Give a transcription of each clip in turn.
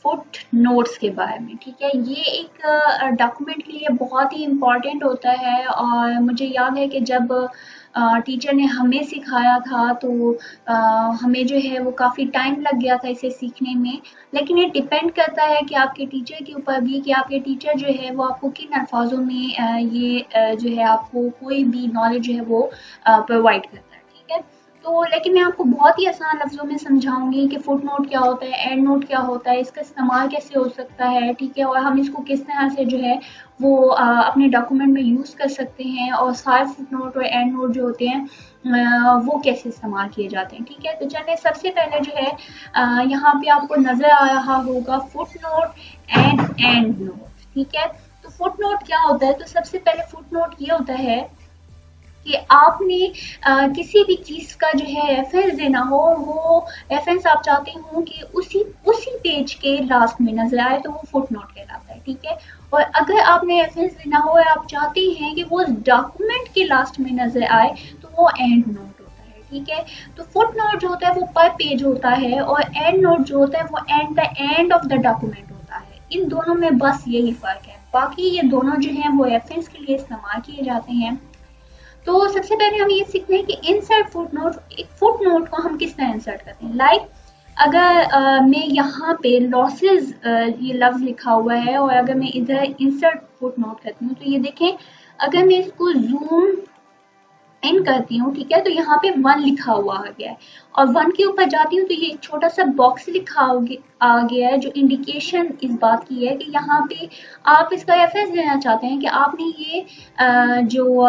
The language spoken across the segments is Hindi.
फुट नोट्स के बारे में। ठीक है, ये एक डॉक्यूमेंट के लिए बहुत ही इम्पोर्टेंट होता है और मुझे याद है कि जब टीचर ने हमें सिखाया था तो हमें जो है वो काफ़ी टाइम लग गया था इसे सीखने में। लेकिन ये डिपेंड करता है कि आपके टीचर के ऊपर भी, कि आपके टीचर जो है वो आपको किन अल्फाजों में ये जो है आपको कोई भी नॉलेज जो है वो प्रोवाइड करता है। ठीक है, तो लेकिन मैं आपको बहुत ही आसान लफ्ज़ों में समझाऊंगी कि फुट नोट क्या होता है, एंड नोट क्या होता है, इसका इस्तेमाल कैसे हो सकता है। ठीक है, और हम इसको किस तरह से जो है वो अपने डॉक्यूमेंट में यूज़ कर सकते हैं, और सारे फुट नोट और एंड नोट जो होते हैं वो कैसे इस्तेमाल किए जाते हैं। ठीक है, तो चलिए सबसे पहले जो है यहाँ पे आपको नज़र आ रहा होगा फुट नोट एंड नोट। ठीक है, तो फुट नोट क्या होता है, तो सबसे पहले फुट नोट ये होता है कि आपने किसी भी चीज़ का जो है रेफरेंस देना हो, वो रेफरेंस आप चाहते हो कि उसी उसी पेज के लास्ट में नजर आए, तो वो फुट नोट कहलाता है। ठीक है, और अगर आपने रेफरेंस देना हो और आप चाहते हैं कि वो डॉक्यूमेंट के लास्ट में नजर आए, तो वो एंड नोट होता है। ठीक है, तो फुट नोट जो होता है वो पर पेज होता है, और एंड नोट जो होता है वो and the end of the document होता है। इन दोनों में बस यही फर्क है, बाकी ये दोनों जो हैं वो रेफरेंस के लिए इस्तेमाल किए जाते हैं। तो सबसे पहले हम ये सीखते हैं कि इंसर्ट फुट नोट, एक फुट नोट को हम किस तरह इंसर्ट करते हैं। लाइक अगर मैं यहाँ पे लॉसेस ये लफ्ज लिखा हुआ है, और अगर मैं इधर इंसर्ट फुट नोट करती हूँ, तो ये देखें, अगर मैं इसको जूम इन करती हूँ, ठीक है, तो यहाँ पे 1 लिखा हुआ आ गया है, और 1 के ऊपर जाती हूँ तो ये एक छोटा सा बॉक्स लिखा आ गया है, जो इंडिकेशन इस बात की है कि यहाँ पे आप इसका रेफरेंस देना चाहते हैं कि आपने ये जो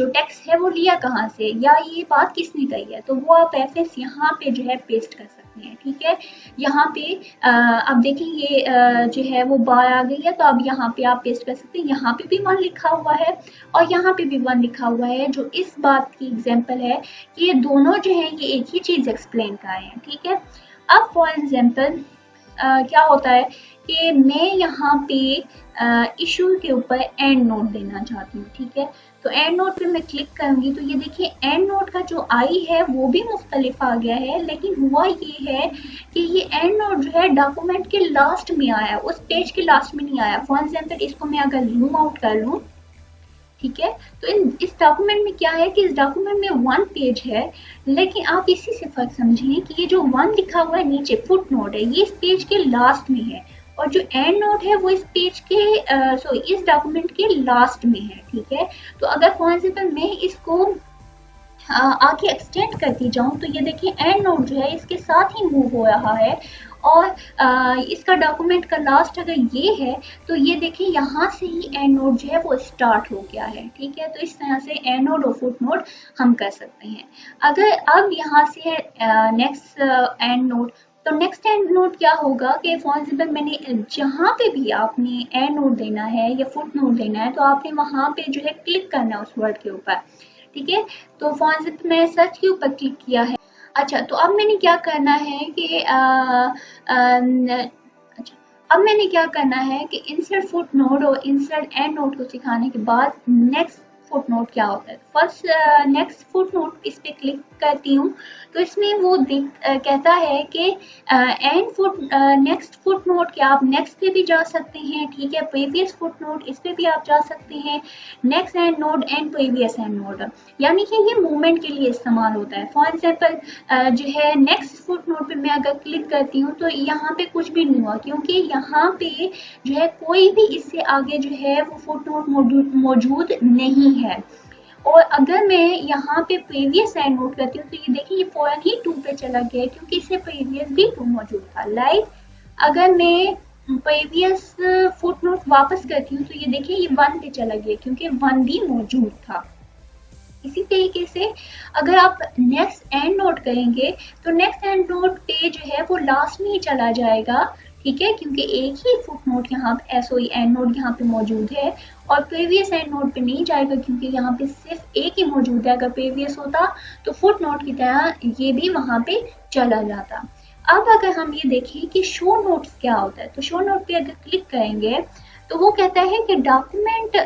टेक्स्ट है वो लिया कहाँ से, या ये बात किसने कही है, तो वो आप रेफरेंस यहाँ पे जो है पेस्ट कर सकते हैं। ठीक है, यहाँ पे अब देखिए ये जो है वो बार आ गई है, तो अब यहाँ पे आप पेस्ट कर सकते हैं। यहाँ पे भी 1 लिखा हुआ है और यहाँ पे भी 1 लिखा हुआ है, जो इस बात की एग्जाम्पल है कि ये दोनों जो है ये एक ही चीज एक्सप्लेन कर रहे हैं। ठीक है, अब फॉर एग्जाम्पल क्या होता है कि मैं यहाँ पे इशू के ऊपर एंड नोट देना चाहती हूँ। ठीक है, तो एंड नोट पे मैं क्लिक करूंगी, तो ये देखिए एंड नोट का जो आई है वो भी मुख्तलिफ आ गया है, लेकिन हुआ ये है कि ये एंड नोट जो है डॉक्यूमेंट के लास्ट में आया, उस पेज के लास्ट में नहीं आया। फॉर एग्जाम्पल इसको मैं अगर जूम आउट कर लूँ, ठीक है, तो इस डॉक्यूमेंट में क्या है कि इस डॉक्यूमेंट में 1 पेज है, लेकिन आप इसी से फर्क समझिए कि ये जो 1 लिखा हुआ है नीचे फुट नोट है, ये इस पेज के लास्ट में है, और जो एंड नोट है वो इस पेज के इस डॉक्यूमेंट के लास्ट में है। ठीक है, तो अगर फॉर एग्जाम्पल मैं इसको आगे एक्सटेंड करती जाऊं, तो ये देखिए एंड नोट जो है इसके साथ ही मूव हो रहा है, और इसका डॉक्यूमेंट का लास्ट अगर ये है, तो ये देखिए यहाँ से ही एंड नोट जो है वो स्टार्ट हो गया है। ठीक है, तो इस तरह से एंड नोट और फुट नोट हम कर सकते हैं। अगर अब यहाँ से है नेक्स्ट एंड नोट, तो नेक्स्ट एंड नोट क्या होगा कि फॉर एग्जाम्पल मैंने जहाँ पे भी आपने एंड नोट देना है या फुट नोट देना है, तो आपने वहाँ पे जो है क्लिक करना है उस वर्ड के ऊपर। ठीक है, तो फॉर एग्जाम्पल मैं सर्च के ऊपर क्लिक किया है। अच्छा, तो अब मैंने क्या करना है कि अच्छा, अब मैंने क्या करना है कि इंसर्ट फुट नोट और इंसर्ट एंड नोट को सिखाने के बाद नेक्स्ट फुट नोट क्या होता है। फर्स्ट नेक्स्ट फुट नोट इस पे क्लिक करती हूँ, तो इसमें वो कहता है कि and foot next foot note के आप नेक्स्ट पे भी जा सकते हैं। ठीक है, प्रीवियस फुट नोट इस पे भी आप जा सकते हैं, next and note and previous and note, यानी कि ये मूवमेंट के लिए इस्तेमाल होता है। फॉर एग्जाम्पल जो है नेक्स्ट फुट नोट पे मैं अगर क्लिक करती हूँ, तो यहाँ पे कुछ भी नहीं हुआ, क्योंकि यहाँ पे जो है कोई भी इससे आगे जो है वो फुट नोट मौजूद नहीं है। और अगर मैं यहाँ पे प्रीवियस एंड नोट करती हूँ, तो ये देखिए ये फौरन ही 2 पे चला गया, क्योंकि इससे प्रीवियस भी 2 मौजूद था। लाइक अगर मैं प्रीवियस फुट नोट वापस करती हूँ, तो ये देखिए ये 1 पे चला गया, क्योंकि 1 भी मौजूद था। इसी तरीके से अगर आप नेक्स्ट एंड नोट करेंगे, तो नेक्स्ट एंड नोट पे जो है वो लास्ट में ही चला जाएगा। ठीक है, क्योंकि एक ही फुट नोट यहाँ पे एंड नोट यहाँ पे मौजूद है, और प्रीवियस एंड नोट पे नहीं जाएगा, क्योंकि यहाँ पे सिर्फ एक ही मौजूद है। अगर प्रीवियस होता तो फुट नोट की तरह ये भी वहाँ पे चला जाता। अब अगर हम ये देखें कि शो नोट्स क्या होता है, तो शो नोट पे अगर क्लिक करेंगे, तो वो कहता है कि document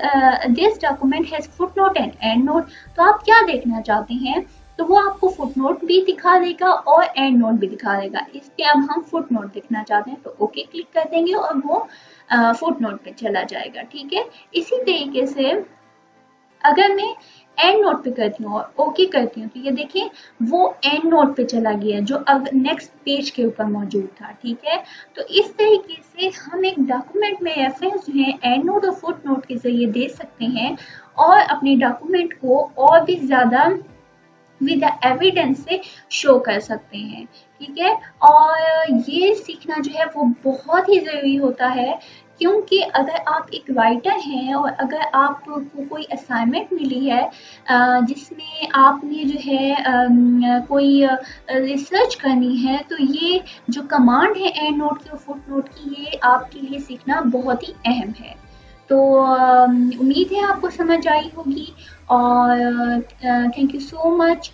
this document has foot note and and note. तो आप क्या देखना चाहते हैं तो वो आपको फुटनोट भी दिखा देगा और एंड नोट भी दिखा देगा। इस पे अब हम फुटनोट देखना चाहते हैं तो ओके क्लिक कर देंगे और वो फुटनोट पे चला जाएगा। ठीक है, इसी तरीके से अगर मैं एंड नोट पे करती हूँ और ओके करती हूँ तो ये देखिए वो एंड नोट पे चला गया जो अब नेक्स्ट पेज के ऊपर मौजूद था। ठीक है, तो इस तरीके से हम एक डॉक्यूमेंट में रेफरेंस जो है एंड नोट और फुट नोट के जरिए दे सकते हैं और अपने डॉक्यूमेंट को और भी ज़्यादा विद एविडेंस से शो कर सकते हैं। ठीक है, और ये सीखना जो है वो बहुत ही ज़रूरी होता है, क्योंकि अगर आप एक राइटर हैं और अगर आपको कोई असाइनमेंट मिली है जिसमें आपने जो है कोई रिसर्च करनी है तो ये जो कमांड है एंड नोट की और फुट नोट की ये आपके लिए सीखना बहुत ही अहम है। तो उम्मीद है आपको समझ आई होगी और थैंक यू सो मच।